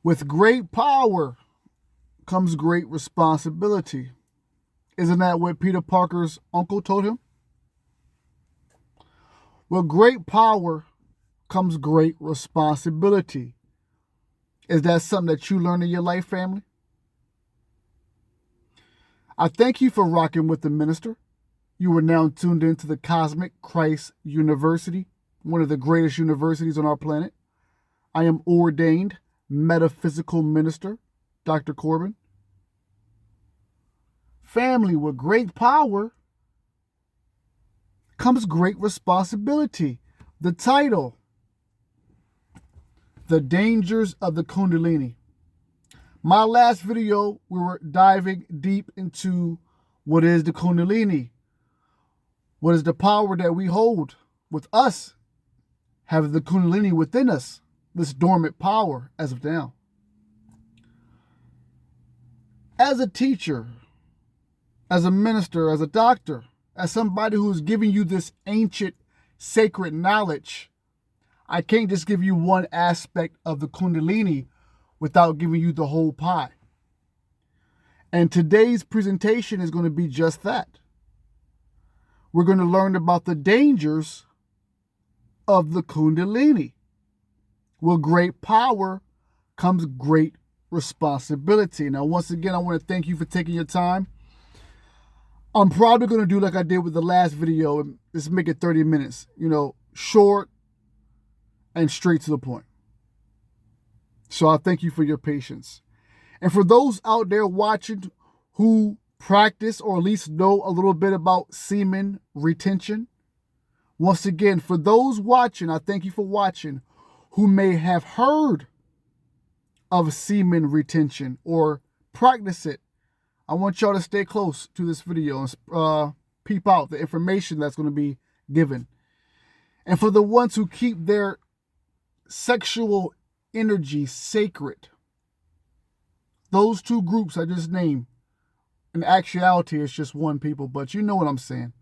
With great power comes great responsibility. Isn't that what Peter Parker's uncle told him? With great power comes great responsibility. Is that something that you learned in your life, family? I thank you for rocking with the minister. You are now tuned into the Cosmic Christ University, one of the greatest universities on our planet. I am ordained metaphysical minister, Dr. Corbin. Family, with great power comes great responsibility. The title, The Dangers of the Kundalini. My last video, we were diving deep into what is the Kundalini. What is the power that we hold with us, having the Kundalini within us, this dormant power as of now. As a teacher, as a minister, as a doctor, as somebody who's giving you this ancient, sacred knowledge, I can't just give you one aspect of the Kundalini without giving you the whole pie. And today's presentation is going to be just that. We're going to learn about the dangers of the Kundalini. With great power comes great responsibility. Now, once again, I want to thank you for taking your time. I'm probably going to do like I did with the last video and just make it 30 minutes. Short and straight to the point. So I thank you for your patience. And for those out there watching who practice or at least know a little bit about semen retention, once again, for those watching, I thank you for watching, who may have heard of semen retention or practice it. I want y'all to stay close to this video and peep out the information that's going to be given. And for the ones who keep their sexual energy sacred, those two groups I just named, in actuality, it's just one people, but you know what I'm saying.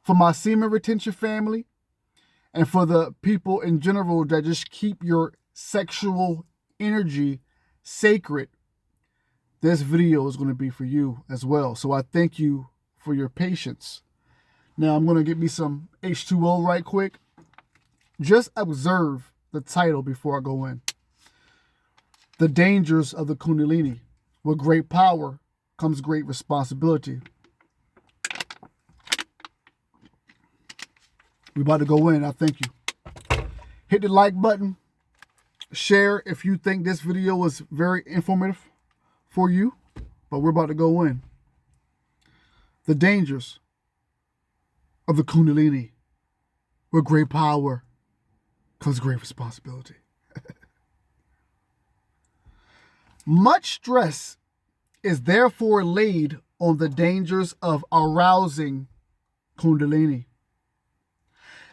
For my semen retention family, and for the people in general that just keep your sexual energy sacred, this video is going to be for you as well. So I thank you for your patience. Now I'm going to get me some H2O right quick. Just observe the title before I go in. The dangers of the Kundalini. With great power comes great responsibility. We're about to go in. I thank you. Hit the like button. Share if you think this video was very informative for you. But we're about to go in. The dangers of the Kundalini. With great power comes great responsibility. Much stress is therefore laid on the dangers of arousing Kundalini.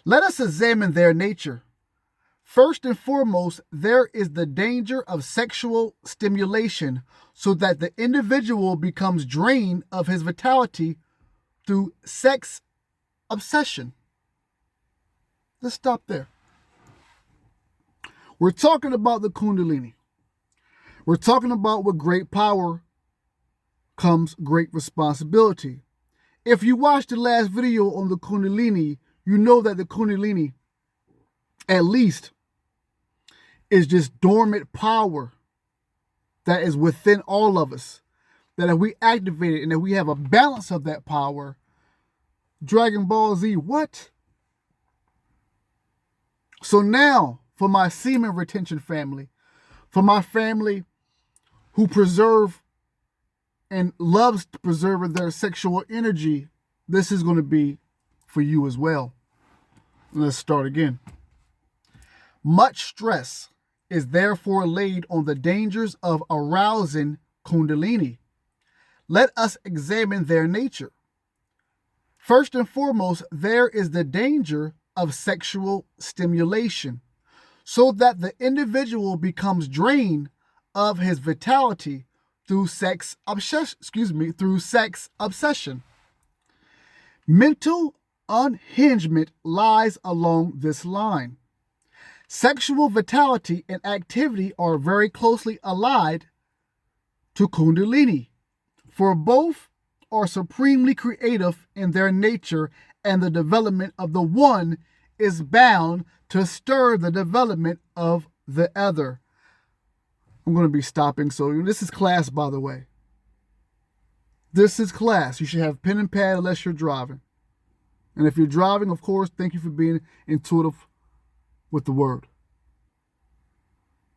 Let us examine their nature. First and foremost, there is the danger of sexual stimulation so that the individual becomes drained of his vitality through sex obsession. Let's stop there. We're talking about the Kundalini. We're talking about with great power comes great responsibility. If you watched the last video on the Kundalini, you know that the Kundalini, at least, is just dormant power that is within all of us. That if we activate it and if we have a balance of that power, Dragon Ball Z, what? So now, for my semen retention family, for my family who preserve and loves to preserve their sexual energy, this is going to be for you as well. Let's start again. Much stress is therefore laid on the dangers of arousing Kundalini. Let us examine their nature. First and foremost, there is the danger of sexual stimulation, so that the individual becomes drained of his vitality through sex obsession. Mental unhingement lies along this line. Sexual vitality and activity are very closely allied to Kundalini, for both are supremely creative in their nature, and the development of the one is bound to stir the development of the other. I'm going to be stopping. So this is class, by the way. This is class. You should have pen and pad unless you're driving. And if you're driving, of course, thank you for being intuitive with the word.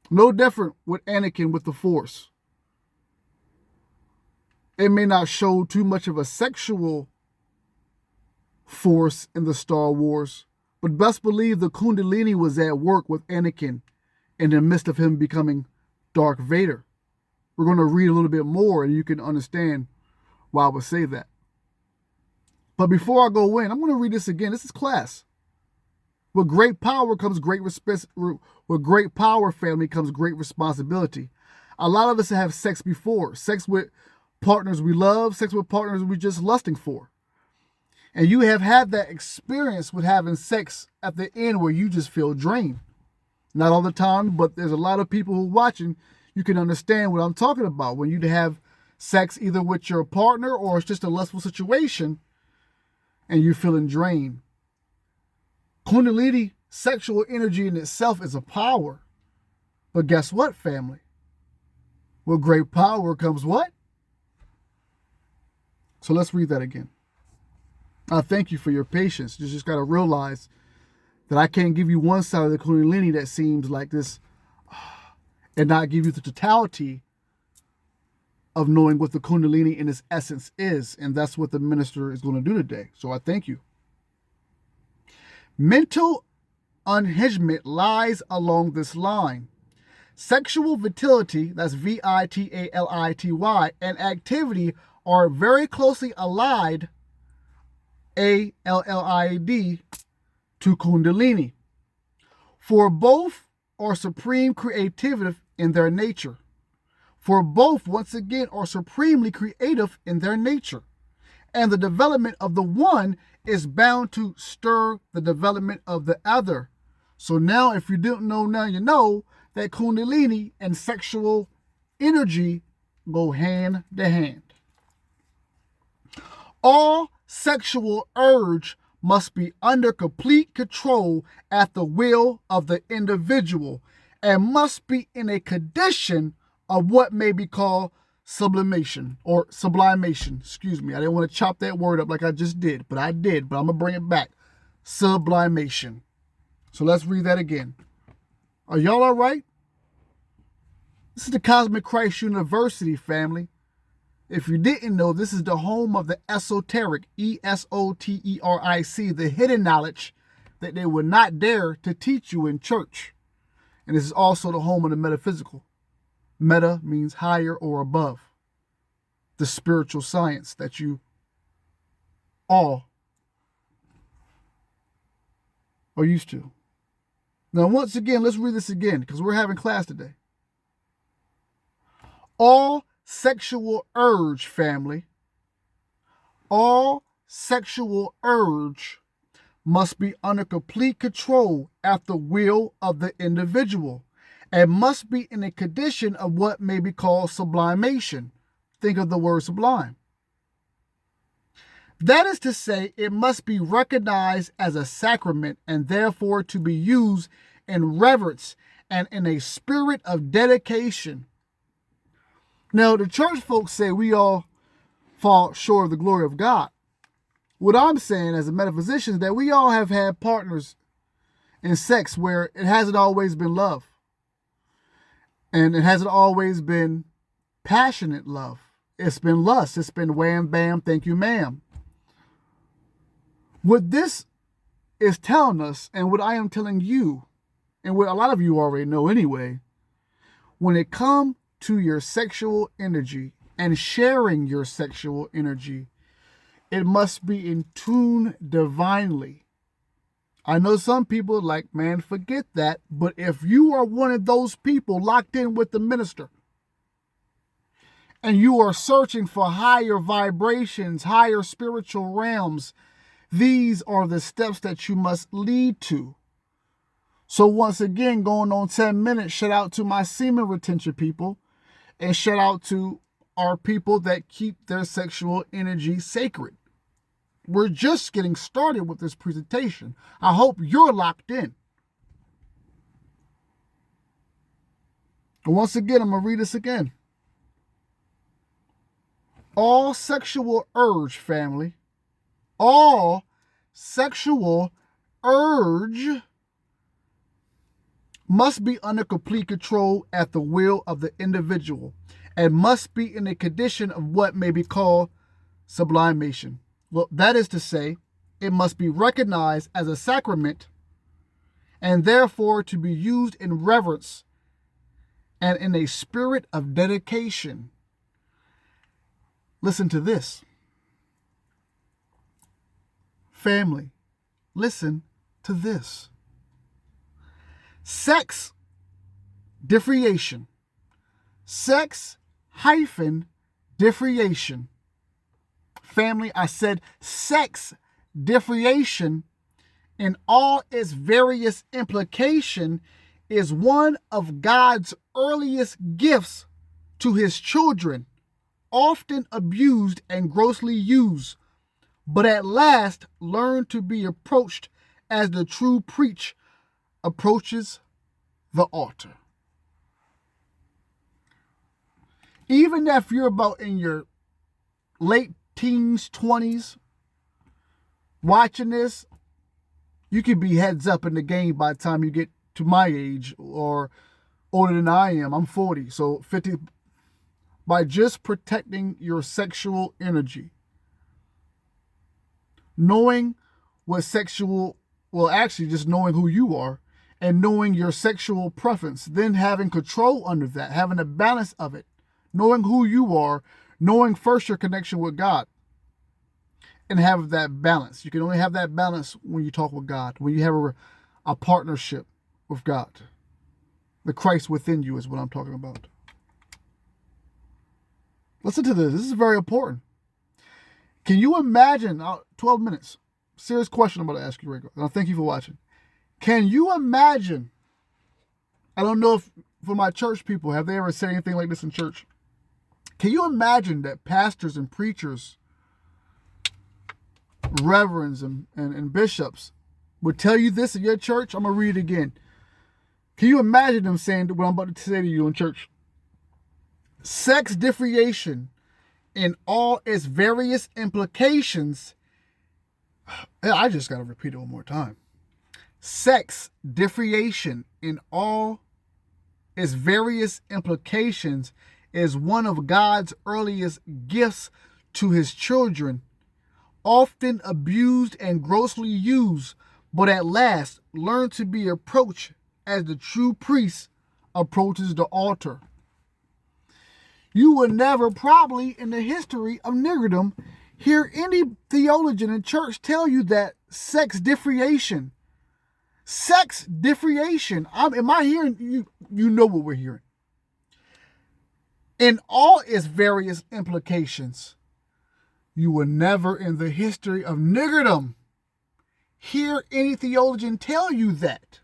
No different with Anakin with the Force. It may not show too much of a sexual force in the Star Wars, but best believe the Kundalini was at work with Anakin in the midst of him becoming Darth Vader. We're going to read a little bit more and you can understand why I would say that. But before I go in, I'm going to read this again. This is class. With great power comes great with great power, family, comes great responsibility. A lot of us have sex before. Sex with partners we love, sex with partners we're just lusting for. And you have had that experience with having sex at the end where you just feel drained. Not all the time, but there's a lot of people who are watching. You can understand what I'm talking about. When you have sex either with your partner or it's just a lustful situation and you're feeling drained. Kundalini, sexual energy in itself is a power. But guess what, family? With great power comes what? So let's read that again. I thank you for your patience. You just got to realize that I can't give you one side of the Kundalini that seems like this and not give you the totality of knowing what the Kundalini in its essence is. And that's what the minister is going to do today. So I thank you. Mental unhingement lies along this line. Sexual vitality, that's vitality, and activity are very closely allied, ALLID, to Kundalini. For both are supreme creative in their nature. For both, once again, are supremely creative in their nature. And the development of the one is bound to stir the development of the other. So now, if you didn't know, now you know that Kundalini and sexual energy go hand to hand. All sexual urge must be under complete control at the will of the individual and must be in a condition of what may be called sublimation. I didn't want to chop that word up like I just did, but I did, but I'm going to bring it back. Sublimation. So let's read that again. Are y'all all right? This is the Cosmic Christ University, family. If you didn't know, this is the home of the esoteric, ESOTERIC, the hidden knowledge that they would not dare to teach you in church. And this is also the home of the metaphysical. Meta means higher or above. The spiritual science that you all are used to. Now, once again, let's read this again because we're having class today. All sexual urge, family, all sexual urge must be under complete control at the will of the individual and must be in a condition of what may be called sublimation. Think of the word sublime. That is to say, it must be recognized as a sacrament and therefore to be used in reverence and in a spirit of dedication. Now, the church folks say we all fall short of the glory of God. What I'm saying as a metaphysician is that we all have had partners in sex where it hasn't always been love. And it hasn't always been passionate love. It's been lust. It's been wham, bam, thank you, ma'am. What this is telling us, and what I am telling you, and what a lot of you already know anyway, when it comes to your sexual energy and sharing your sexual energy, it must be in tune divinely. I know some people are like, man, forget that. But if you are one of those people locked in with the minister and you are searching for higher vibrations, higher spiritual realms, these are the steps that you must lead to. So once again, going on 10 minutes, shout out to my semen retention people, and shout out to our people that keep their sexual energy sacred. We're just getting started with this presentation. I hope you're locked in. And once again, I'm going to read this again. All sexual urge, family, all sexual urge must be under complete control at the will of the individual and must be in a condition of what may be called sublimation. Well, that is to say, it must be recognized as a sacrament and therefore to be used in reverence and in a spirit of dedication. Listen to this. Family, listen to this. Sex differentiation. Sex hyphen differentiation. Family, I said sex differentiation in all its various implication is one of God's earliest gifts to his children, often abused and grossly used, but at last learned to be approached as the true preach approaches the altar. Even if you're about in your late teens, 20s, watching this, you could be heads up in the game by the time you get to my age or older than I am. I'm 40, so 50. By just protecting your sexual energy, knowing what sexual, well, actually just knowing who you are and knowing your sexual preference, then having control under that, having a balance of it, knowing who you are, knowing first your connection with God, and have that balance. You can only have that balance when you talk with God, when you have a partnership with God. The Christ within you is what I'm talking about. Listen to this. This is very important. Can you imagine, 12 minutes, serious question I'm about to ask you, Rico, and I thank you for watching. Can you imagine, I don't know if for my church people, have they ever said anything like this in church? Can you imagine that pastors and preachers, reverends and bishops would tell you this in your church? I'm going to read it again. Can you imagine them saying what I'm about to say to you in church? Sex differentiation in all its various implications. I just got to repeat it one more time. Sex differentiation in all its various implications is one of God's earliest gifts to his children, often abused and grossly used, but at last learned to be approached as the true priest approaches the altar. You will never probably in the history of niggerdom hear any theologian in church tell you that sex differentiation. Am I hearing you? You know what we're hearing. In all its various implications, you will never in the history of niggerdom hear any theologian tell you that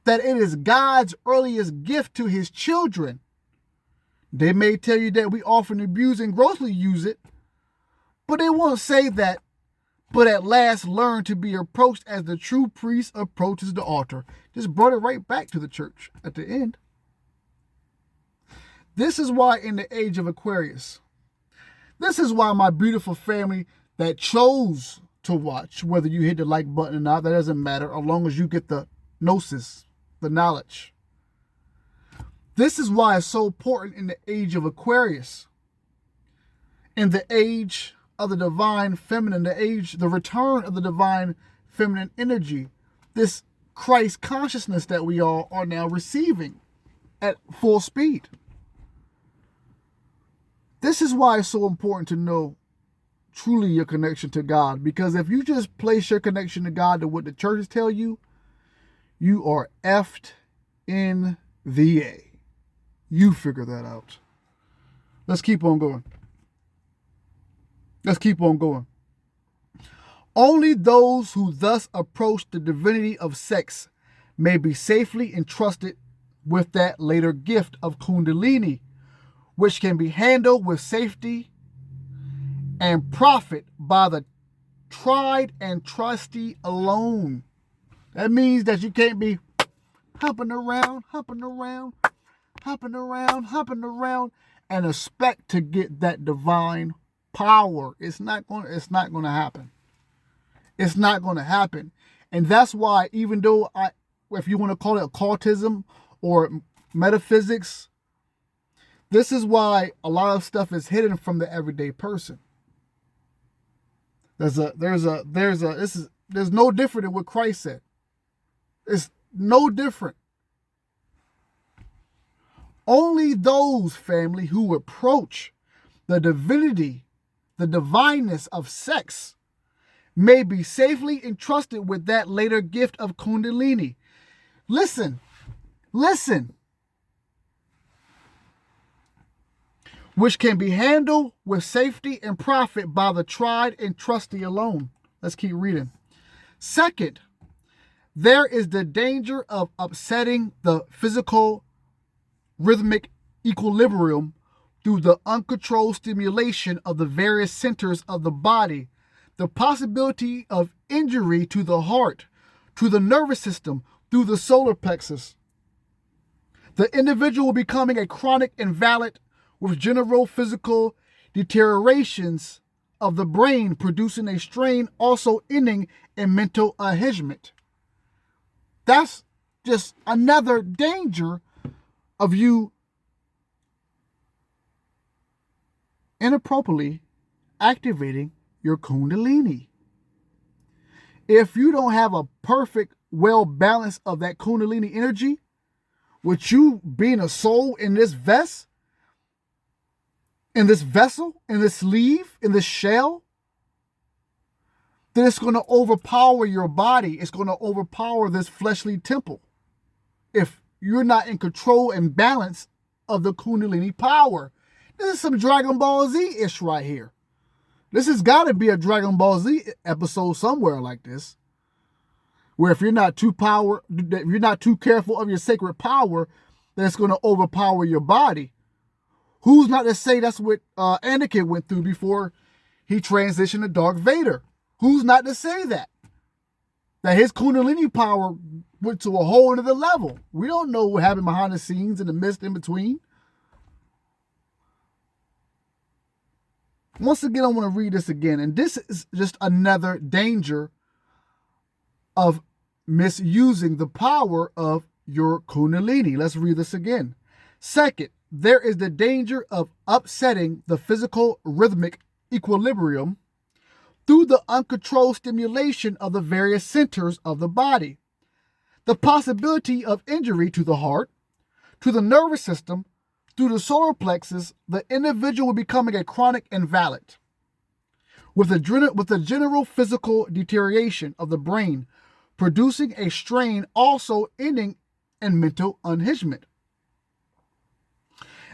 it is God's earliest gift to his children. They may tell you that we often abuse and grossly use it, but they won't say that, but at last learn to be approached as the true priest approaches the altar. Just brought it right back to the church at the end. This is why in the age of Aquarius, this is why my beautiful family that chose to watch, whether you hit the like button or not, that doesn't matter, as long as you get the gnosis, the knowledge. This is why it's so important in the age of Aquarius, in the age of the divine feminine, the return of the divine feminine energy, this Christ consciousness that we all are now receiving at full speed. This is why it's so important to know truly your connection to God, because if you just place your connection to God to what the churches tell you, you are effed in the A. You figure that out. Let's keep on going. Only those who thus approach the divinity of sex may be safely entrusted with that later gift of Kundalini, which can be handled with safety and profit by the tried and trusty alone. That means that you can't be hopping around, and expect to get that divine power. It's not going to happen. It's not going to happen. And that's why, even though if you want to call it occultism or metaphysics, this is why a lot of stuff is hidden from the everyday person. There's no different than what Christ said. It's no different. Only those, family, who approach the divinity, the divineness of sex, may be safely entrusted with that later gift of Kundalini. Listen. Which can be handled with safety and profit by the tried and trusty alone. Let's keep reading. Second, there is the danger of upsetting the physical rhythmic equilibrium through the uncontrolled stimulation of the various centers of the body, the possibility of injury to the heart, to the nervous system, through the solar plexus. The individual becoming a chronic invalid with general physical deteriorations of the brain, producing a strain, also ending in mental unhingement. That's just another danger of you inappropriately activating your Kundalini. If you don't have a perfect, well balance of that Kundalini energy, with you being a soul in this vessel, in this sleeve, in this shell, then it's going to overpower your body. It's going to overpower this fleshly temple. If you're not in control and balance of the Kundalini power. This is some Dragon Ball Z-ish right here. This has got to be a Dragon Ball Z episode somewhere like this, where if you're not too careful of your sacred power, then it's going to overpower your body. Who's not to say that's what Anakin went through before he transitioned to Darth Vader? Who's not to say that? That his Kundalini power went to a whole other level. We don't know what happened behind the scenes, in the midst, in between. Once again, I want to read this again. And this is just another danger of misusing the power of your Kundalini. Let's read this again. Second, there is the danger of upsetting the physical rhythmic equilibrium through the uncontrolled stimulation of the various centers of the body. The possibility of injury to the heart, to the nervous system, through the solar plexus, the individual becoming a chronic invalid, with the general physical deterioration of the brain, producing a strain, also ending in mental unhingement.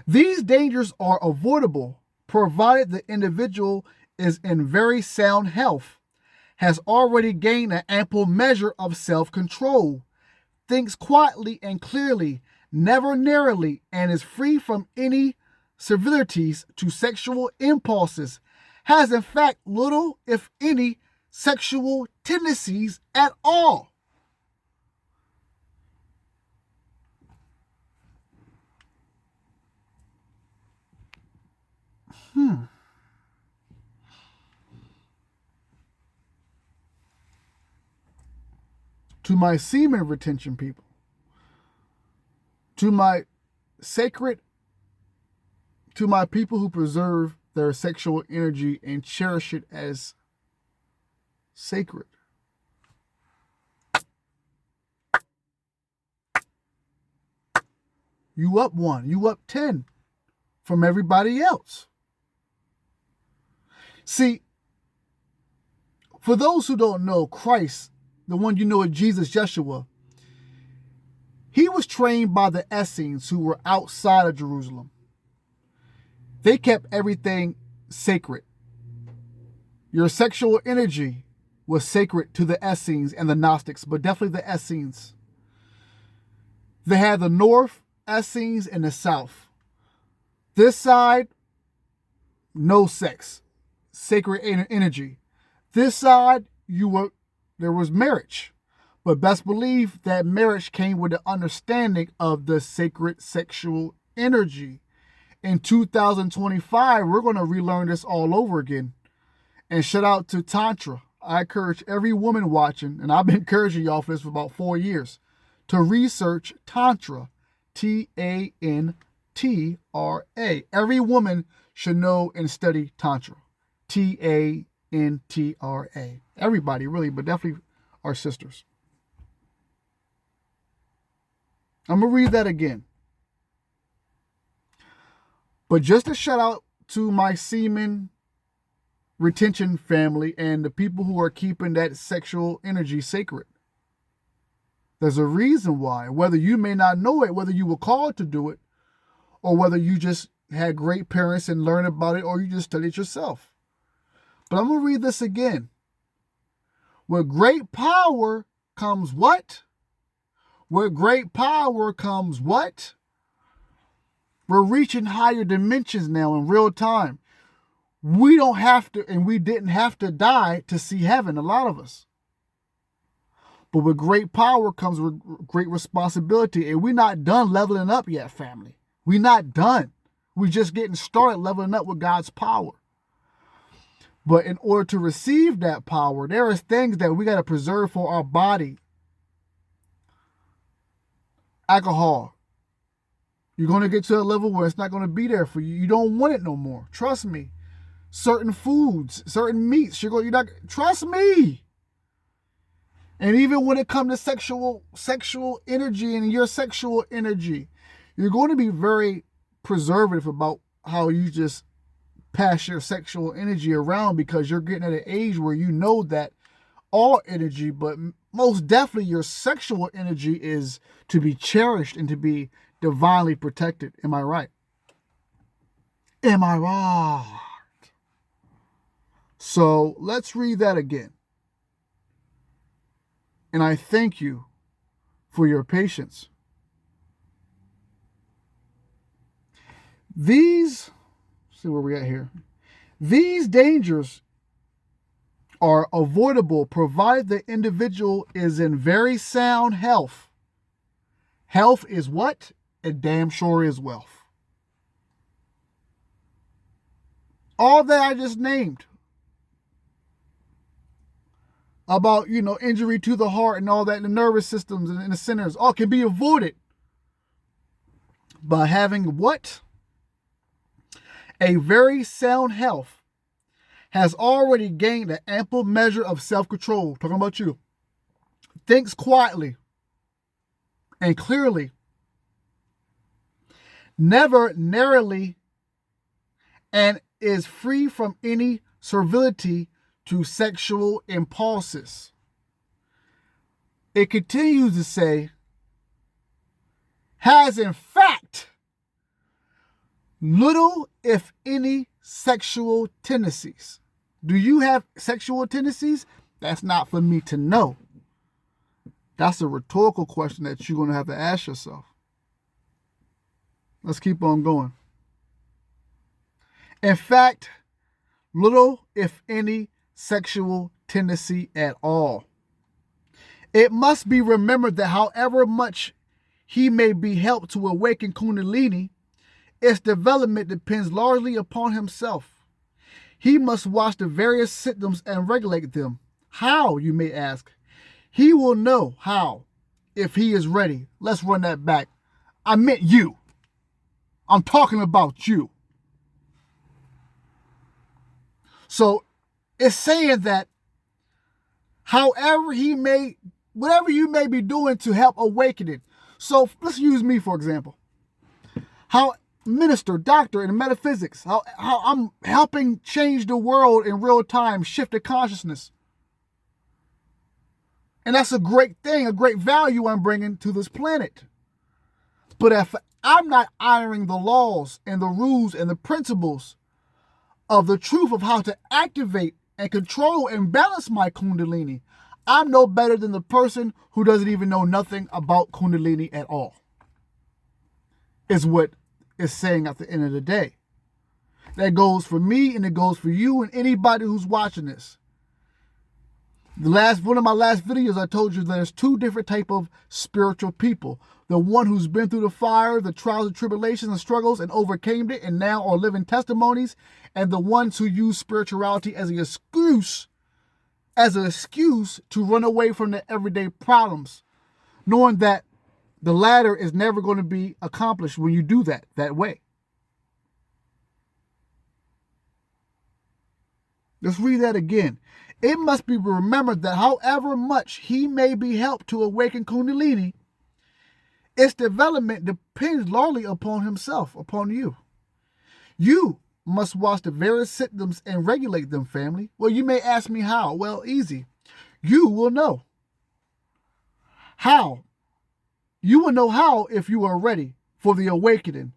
These dangers are avoidable, provided the individual is in very sound health, has already gained an ample measure of self-control, thinks quietly and clearly, never narrowly, and is free from any servilities to sexual impulses, has in fact little, if any, sexual tendencies at all. To my semen retention people, to my people who preserve their sexual energy and cherish it as sacred. You up 1, you up 10 from everybody else. See, for those who don't know, Christ, the one you know as Jesus, Yeshua, he was trained by the Essenes who were outside of Jerusalem. They kept everything sacred. Your sexual energy was sacred to the Essenes and the Gnostics, but definitely the Essenes. They had the North, Essenes, and the South. This side, no sex, sacred energy. This side, there was marriage. But best believe that marriage came with the understanding of the sacred sexual energy. In 2025, we're going to relearn this all over again. And shout out to Tantra. I encourage every woman watching, and I've been encouraging y'all for this for about 4 years, to research Tantra. Tantra. Every woman should know and study Tantra. Tantra. Everybody, really, but definitely our sisters. I'm going to read that again. But just a shout out to my semen retention family and the people who are keeping that sexual energy sacred. There's a reason why, whether you may not know it, whether you were called to do it, or whether you just had great parents and learned about it, or you just studied yourself. But I'm going to read this again. With great power comes what? With great power comes what? We're reaching higher dimensions now in real time. We don't have to, and we didn't have to die to see heaven, a lot of us. But with great power comes great responsibility. And we're not done leveling up yet, family. We're not done. We're just getting started leveling up with God's power. But in order to receive that power, there is things that we got to preserve for our body. Alcohol. You're going to get to a level where it's not going to be there for you. You don't want it no more. Trust me. Certain foods, certain meats, you're not, trust me. And even when it comes to sexual energy and your sexual energy, you're going to be very preservative about how you just pass your sexual energy around, because you're getting at an age where you know that all energy, but most definitely your sexual energy, is to be cherished and to be divinely protected. Am I right? Am I right? So let's read that again. And I thank you for your patience. Let's see where we're at here. These dangers are avoidable provided the individual is in very sound health. Health is what? It damn sure is wealth. All that I just named about, injury to the heart and all that, the nervous systems and the centers, all can be avoided by having what? A very sound health has already gained an ample measure of self-control. Talking about you. Thinks quietly and clearly. Never narrowly, and is free from any servility to sexual impulses. It continues to say, has in fact little, if any, sexual tendencies. Do you have sexual tendencies? That's not for me to know. That's a rhetorical question that you're going to have to ask yourself. Let's keep on going. In fact, little, if any, sexual tendency at all. It must be remembered that however much he may be helped to awaken Kundalini, its development depends largely upon himself. He must watch the various symptoms and regulate them. How, you may ask? He will know how if he is ready. Let's run that back. I meant you. I'm talking about you. So it's saying that whatever you may be doing to help awaken it. So let's use me, for example. How minister, doctor in metaphysics, how I'm helping change the world in real time, shift the consciousness. And that's a great thing, a great value I'm bringing to this planet. But if I'm not honoring the laws and the rules and the principles of the truth of how to activate and control and balance my Kundalini, I'm no better than the person who doesn't even know nothing about Kundalini at all. is what it's saying at the end of the day. That goes for me and it goes for you and anybody who's watching this. One of my last videos, I told you there's two different type of spiritual people. The one who's been through the fire, the trials and tribulations and struggles and overcame it and now are living testimonies. And the ones who use spirituality as an excuse to run away from the everyday problems, knowing that the latter is never going to be accomplished when you do that way. Let's read that again. It must be remembered that however much he may be helped to awaken Kundalini, its development depends largely upon himself, upon you. You must watch the various symptoms and regulate them, family. Well, you may ask me how. Well, easy. You will know. How? You will know how if you are ready for the awakening,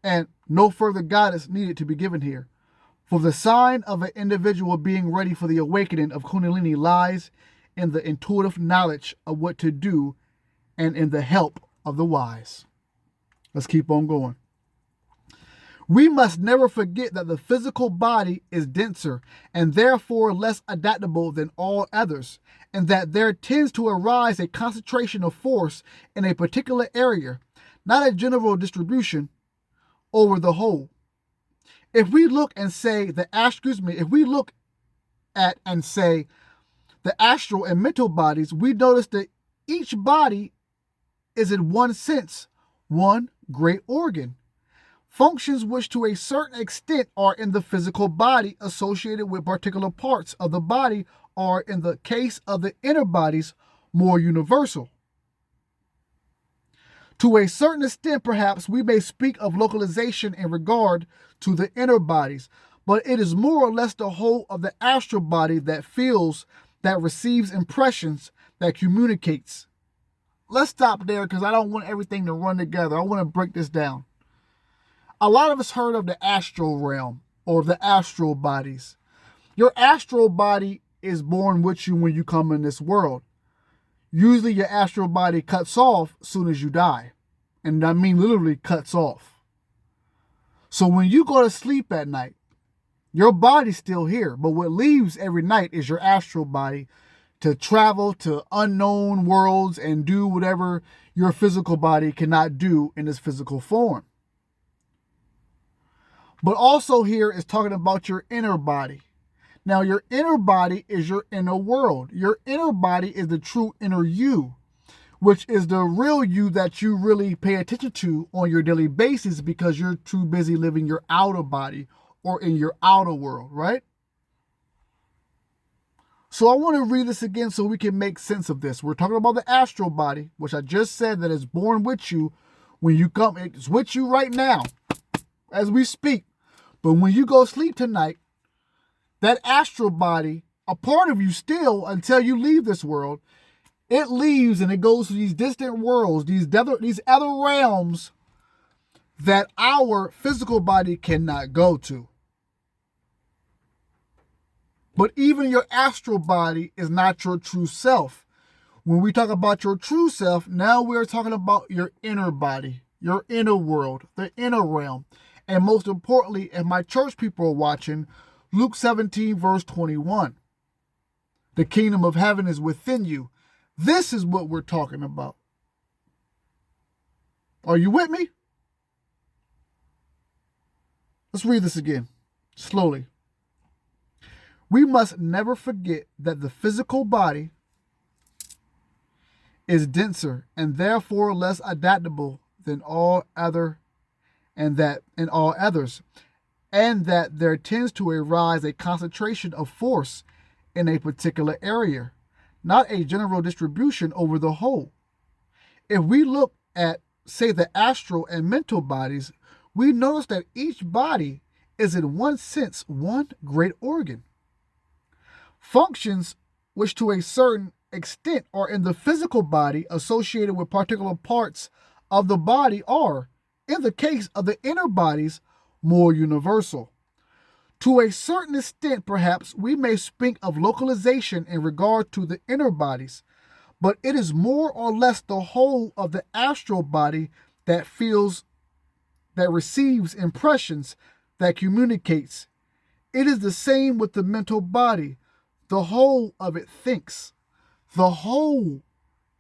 and no further guidance needed to be given here. For the sign of an individual being ready for the awakening of Kundalini lies in the intuitive knowledge of what to do and in the help of the wise. Let's keep on going. We must never forget that the physical body is denser and therefore less adaptable than all others, and that there tends to arise a concentration of force in a particular area, not a general distribution over the whole. If we look at and say the astral and mental bodies, we notice that each body is in one sense one great organ. Functions which to a certain extent are in the physical body associated with particular parts of the body are, in the case of the inner bodies, more universal. To a certain extent, perhaps, we may speak of localization in regard to the inner bodies, but it is more or less the whole of the astral body that feels, that receives impressions, that communicates. Let's stop there because I don't want everything to run together. I want to break this down. A lot of us heard of the astral realm or the astral bodies. Your astral body is born with you when you come in this world. Usually your astral body cuts off as soon as you die. And I mean literally cuts off. So when you go to sleep at night, your body's still here. But what leaves every night is your astral body to travel to unknown worlds and do whatever your physical body cannot do in this physical form. But also here is talking about your inner body. Now, your inner body is your inner world. Your inner body is the true inner you, which is the real you that you really pay attention to on your daily basis because you're too busy living your outer body or in your outer world, right? So I want to read this again so we can make sense of this. We're talking about the astral body, which I just said that is born with you when you come. It's with you right now as we speak. But when you go sleep tonight, that astral body, a part of you still, until you leave this world, it leaves and it goes to these distant worlds, these other realms that our physical body cannot go to. But even your astral body is not your true self. When we talk about your true self, now we're talking about your inner body, your inner world, the inner realm. And most importantly, if my church people are watching, Luke 17, verse 21. The kingdom of heaven is within you. This is what we're talking about. Are you with me? Let's read this again, slowly. We must never forget that the physical body is denser and therefore less adaptable than all others, and that there tends to arise a concentration of force in a particular area, not a general distribution over the whole. If we look at, say, the astral and mental bodies, we notice that each body is in one sense one great organ. Functions which to a certain extent are in the physical body associated with particular parts of the body are, in the case of the inner bodies, more universal. To a certain extent, perhaps, we may speak of localization in regard to the inner bodies, but it is more or less the whole of the astral body that feels, that receives impressions, that communicates. It is the same with the mental body. The whole of it thinks. The whole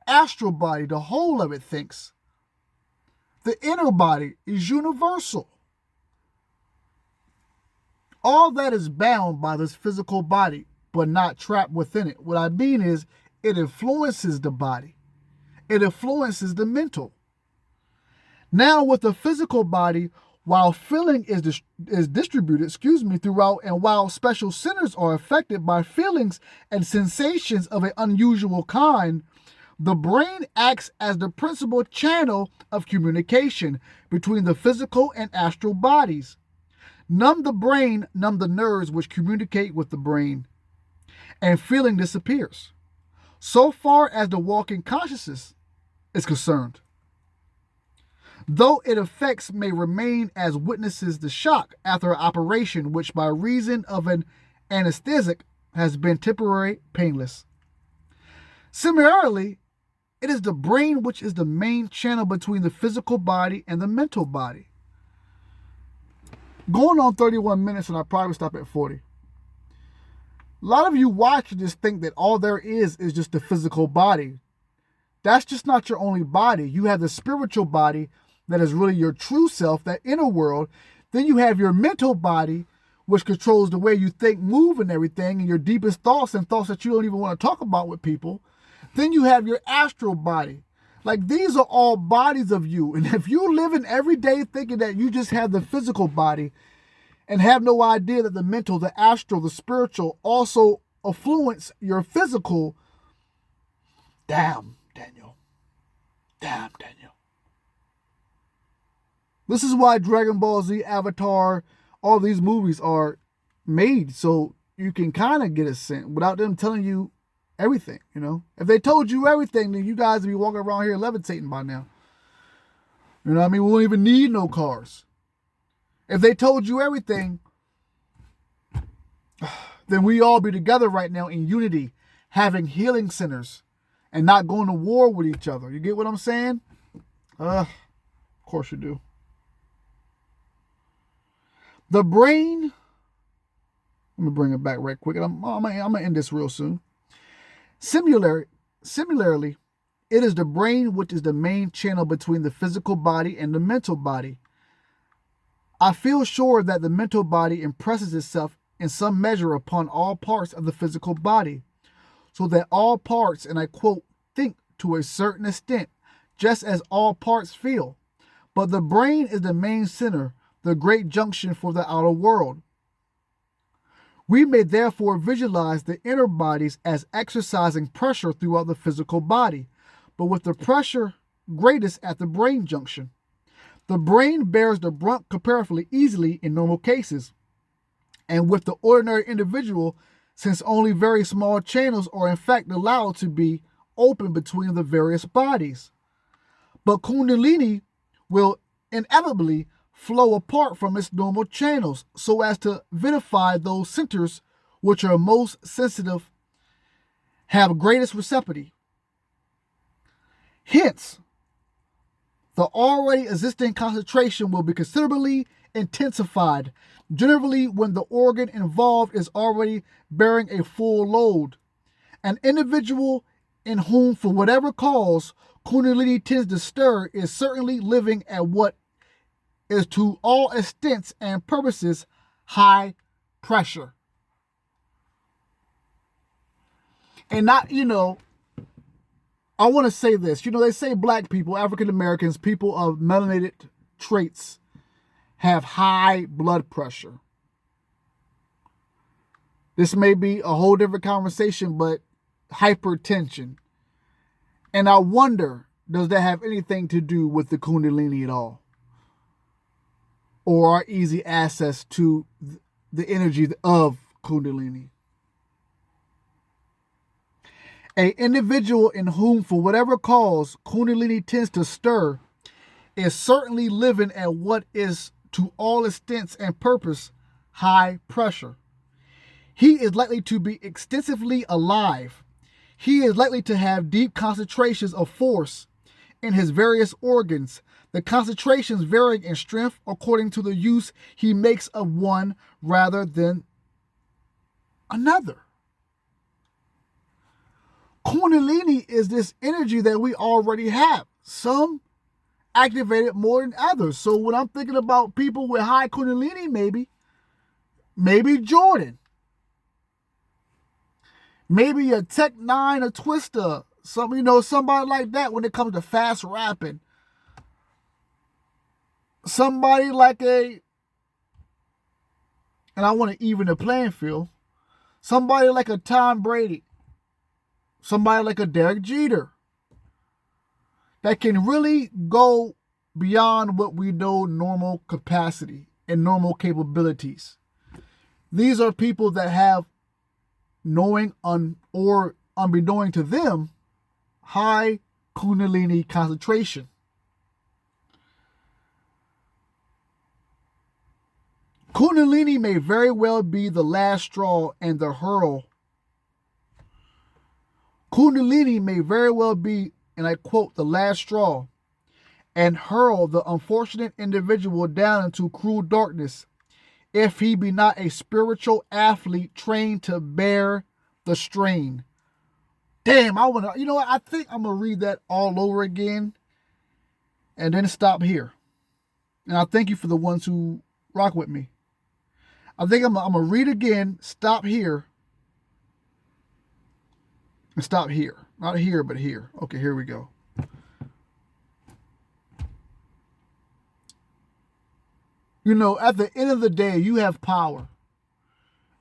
astral body, the whole of it thinks. The inner body is universal. All that is bound by this physical body, but not trapped within it. What I mean is, it influences the body. It influences the mental. Now, with the physical body, while feeling is distributed, throughout, and while special centers are affected by feelings and sensations of an unusual kind, the brain acts as the principal channel of communication between the physical and astral bodies. Numb the brain, numb the nerves which communicate with the brain, and feeling disappears, so far as the walking consciousness is concerned. Though its effects may remain as witnesses the shock after an operation which by reason of an anesthetic has been temporary painless. Similarly, it is the brain which is the main channel between the physical body and the mental body. Going on 31 minutes, and I'll probably stop at 40. A lot of you watch just think that all there is just the physical body. That's just not your only body. You have the spiritual body that is really your true self, that inner world. Then you have your mental body, which controls the way you think, move, and everything, and your deepest thoughts and thoughts that you don't even want to talk about with people. Then you have your astral body. Like, these are all bodies of you. And if you live in every day thinking that you just have the physical body and have no idea that the mental, the astral, the spiritual also influence your physical, damn, Daniel. Damn, Daniel. This is why Dragon Ball Z, Avatar, all these movies are made, so you can kind of get a sense without them telling you everything, you know. If they told you everything, then you guys would be walking around here levitating by now. You know what I mean? We won't even need no cars. If they told you everything, then we all be together right now in unity, having healing centers and not going to war with each other. You get what I'm saying? Of course you do. The brain, let me bring it back right quick. I'm going to end this real soon. Similarly, it is the brain which is the main channel between the physical body and the mental body. I feel sure that the mental body impresses itself in some measure upon all parts of the physical body, so that all parts, and I quote, think to a certain extent, just as all parts feel. But the brain is the main center, the great junction for the outer world. We may therefore visualize the inner bodies as exercising pressure throughout the physical body, but with the pressure greatest at the brain junction. The brain bears the brunt comparatively easily in normal cases, and with the ordinary individual, since only very small channels are in fact allowed to be open between the various bodies. But Kundalini will inevitably flow apart from its normal channels so as to vivify those centers which are most sensitive, have greatest receptivity. Hence, the already existing concentration will be considerably intensified, generally when the organ involved is already bearing a full load. An individual in whom, for whatever cause, Kundalini tends to stir is certainly living at what is to all extents and purposes high pressure. And not, I want to say this. They say black people, African Americans, people of melanated traits have high blood pressure. This may be a whole different conversation, but hypertension. And I wonder, does that have anything to do with the Kundalini at all? Or our easy access to the energy of Kundalini? An individual in whom, for whatever cause, Kundalini tends to stir is certainly living at what is, to all extents and purpose, high pressure. He is likely to be extensively alive. He is likely to have deep concentrations of force in his various organs The concentrations varying in strength according to the use he makes of one rather than another. Kundalini is this energy that we already have. Some activate it more than others. So when I'm thinking about people with high Kundalini, maybe Jordan, maybe a Tech 9, a Twister, somebody like that when it comes to fast rapping. Somebody like and I want to even the playing field, somebody like a Tom Brady, somebody like a Derek Jeter, that can really go beyond what we know normal capacity and normal capabilities. These are people that have, knowing or unbeknown to them, high Kundalini concentration. Kundalini may very well be the last straw and the hurl. Kundalini may very well be, and I quote, the last straw, and hurl the unfortunate individual down into cruel darkness, if he be not a spiritual athlete trained to bear the strain. Damn, I think I'm going to read that all over again and then stop here. And I thank you for the ones who rock with me. I think I'm going to read again, stop here, and stop here. Not here, but here. Okay, here we go. At the end of the day, you have power.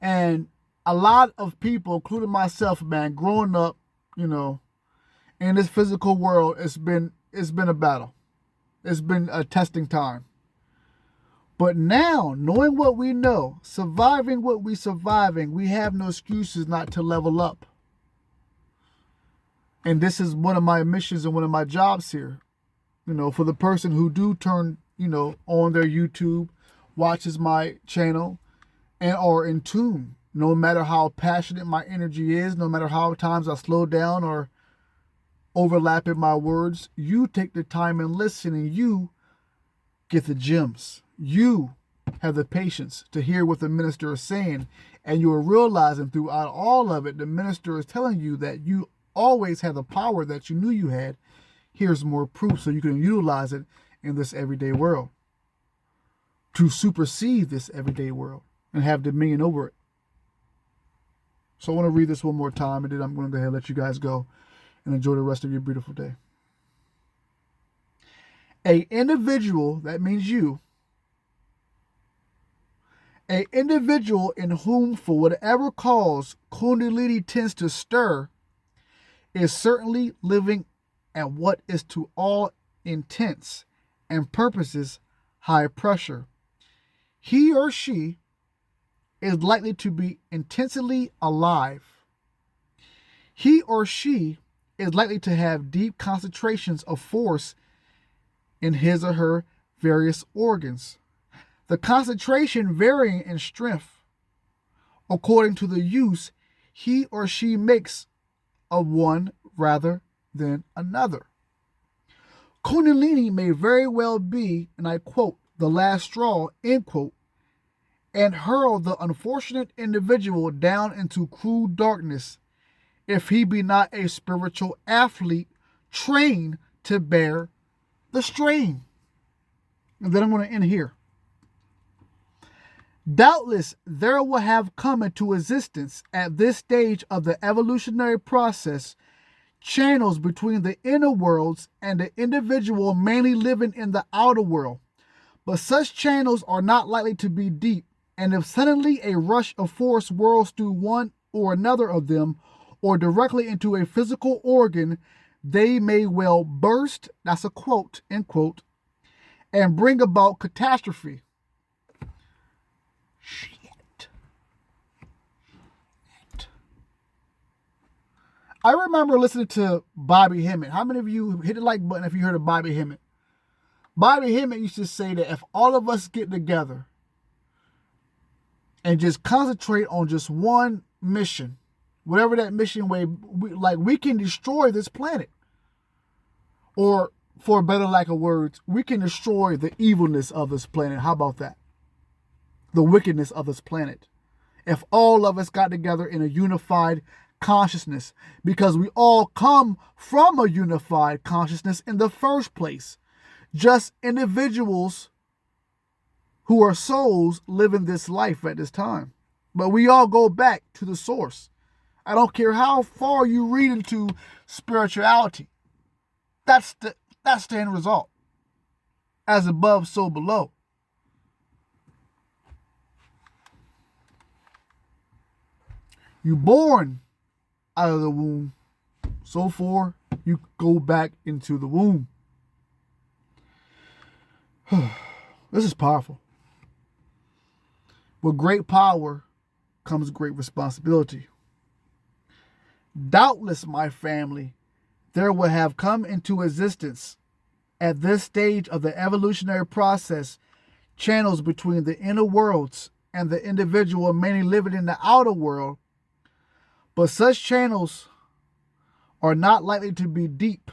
And a lot of people, including myself, man, growing up, in this physical world, it's been a battle. It's been a testing time. But now, knowing what we know, surviving what we're surviving, we have no excuses not to level up. And this is one of my missions and one of my jobs here. For the person who do turn, on their YouTube, watches my channel, and are in tune. No matter how passionate my energy is, no matter how times I slow down or overlap in my words, you take the time and listen, and you get the gems. You have the patience to hear what the minister is saying, and you are realizing throughout all of it, the minister is telling you that you always had the power that you knew you had. Here's more proof so you can utilize it in this everyday world, to supersede this everyday world and have dominion over it. So I want to read this one more time, and then I'm going to go ahead and let you guys go and enjoy the rest of your beautiful day. A individual, that means you, a individual in whom, for whatever cause, Kundalini tends to stir, is certainly living at what is to all intents and purposes high pressure. He or she is likely to be intensely alive. He or she is likely to have deep concentrations of force in his or her various organs. The concentration varying in strength according to the use he or she makes of one rather than another. Kundalini may very well be, and I quote, the last straw, end quote, and hurl the unfortunate individual down into cruel darkness, if he be not a spiritual athlete trained to bear the strain. And then I'm going to end here. Doubtless there will have come into existence at this stage of the evolutionary process channels between the inner worlds and the individual mainly living in the outer world. But such channels are not likely to be deep, and if suddenly a rush of force whirls through one or another of them, or directly into a physical organ, they may well burst, that's a quote, end quote, and bring about catastrophe. Shit. I remember listening to Bobby Hemmett. How many of you hit the like button if you heard of Bobby Hemmett? Bobby Hemmett used to say that if all of us get together and just concentrate on just one mission, whatever that mission way, we can destroy this planet. Or for a better lack of words, we can destroy the evilness of this planet. How about that? The wickedness of this planet. If all of us got together in a unified consciousness, because we all come from a unified consciousness in the first place. Just individuals who are souls living this life at this time. But we all go back to the source. I don't care how far you read into spirituality. That's the end result. As above, so below. You're born out of the womb. So far, you go back into the womb. This is powerful. With great power comes great responsibility. Doubtless, my family, there will have come into existence at this stage of the evolutionary process channels between the inner worlds and the individual mainly living in the outer world, but such channels are not likely to be deep.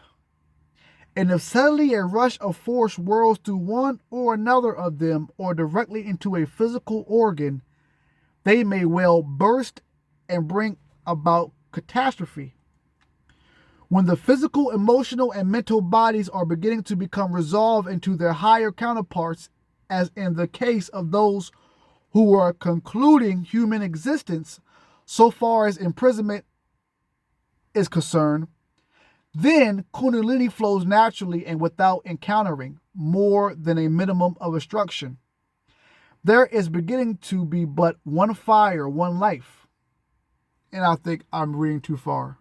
And if suddenly a rush of force whirls through one or another of them or directly into a physical organ, they may well burst and bring about catastrophe. When the physical, emotional, and mental bodies are beginning to become resolved into their higher counterparts, as in the case of those who are concluding human existence so far as imprisonment is concerned, then Kundalini flows naturally and without encountering more than a minimum of obstruction. There is beginning to be but one fire, one life. And I think I'm reading too far.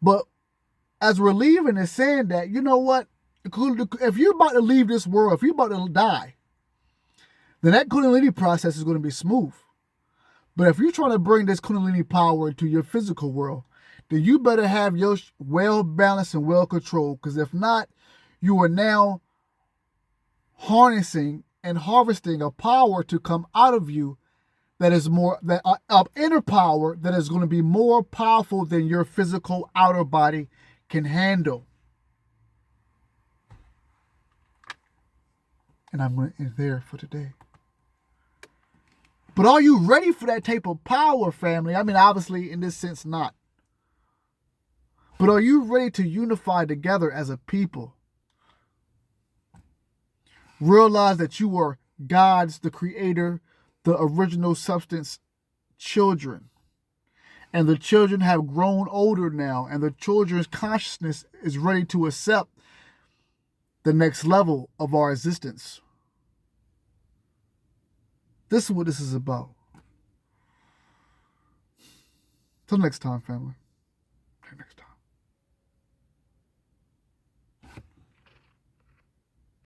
But as we're leaving, it's saying that, you know what? If you're about to leave this world, if you're about to die, then that Kundalini process is going to be smooth. But if you're trying to bring this Kundalini power into your physical world, then you better have your well balanced and well controlled. Because if not, you are now harnessing and harvesting a power to come out of you that is more, that of inner power that is going to be more powerful than your physical outer body can handle. And I'm going to end there for today. But are you ready for that type of power, family? I mean, obviously, in this sense, not. But are you ready to unify together as a people? Realize that you are God's, the creator, the original substance children. And the children have grown older now. And the children's consciousness is ready to accept the next level of our existence. This is what this is about. Till next time, family.